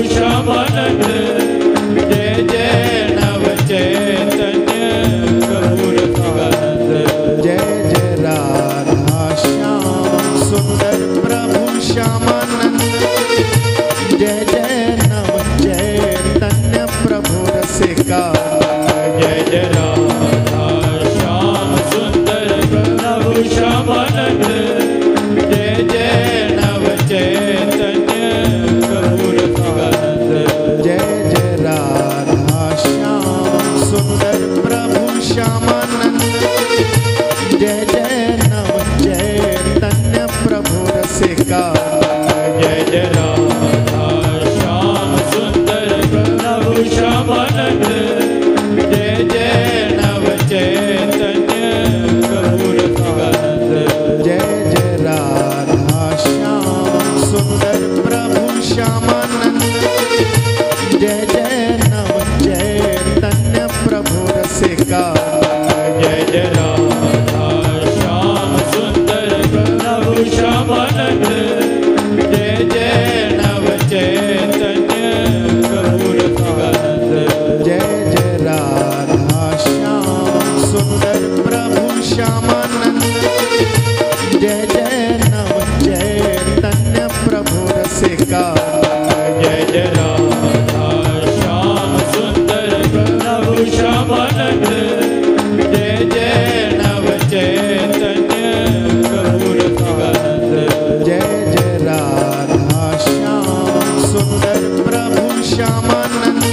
श्यामानंद जय जय नव चैतन्य प्रभु रसिकानंद जय जय राधा श्याम सुंदर प्रभु श्यामानंद जय जय नव चैतन्य प्रभु रसिकानंद जय जय राधा श्याम सुंदर प्रभु श्यामानंद जय जय नव चैतन्य प्रभु रसिकानंद जय जय राधा श्याम सुंदर प्रभु श्यामानंद जय जय नव चैतन्य प्रभु रसिकानंद जय जय राधा श्याम सुंदर प्रभु श्यामानंद जय जय नव चैतन्य प्रभु रसिकानंद जय जय राधा श्याम सुंदर प्रभु श्यामानंद जय जय नव चैतन्य प्रभु रसिकानंद जय जय राधा श्याम सुंदर प्रभु श्यामानंद जय जय नव चैतन्य प्रभु रसिकानंद जय जय राधा श्याम सुंदर प्रभु श्यामानंद जय जय नव चैतन्य प्रभु रसिकानंद जय जय राधा श्याम सुंदर प्रभु श्यामानंद जय जय नव चैतन्य प्रभु रसिकानंद जय जय राधा श्याम सुंदर प्रभु श्यामानंद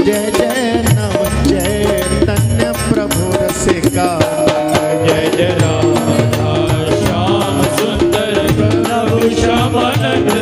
जय जय नव चैतन्य प्रभु रसिकानंद जय जय राधा श्याम सुंदर प्रभु श्यामानंद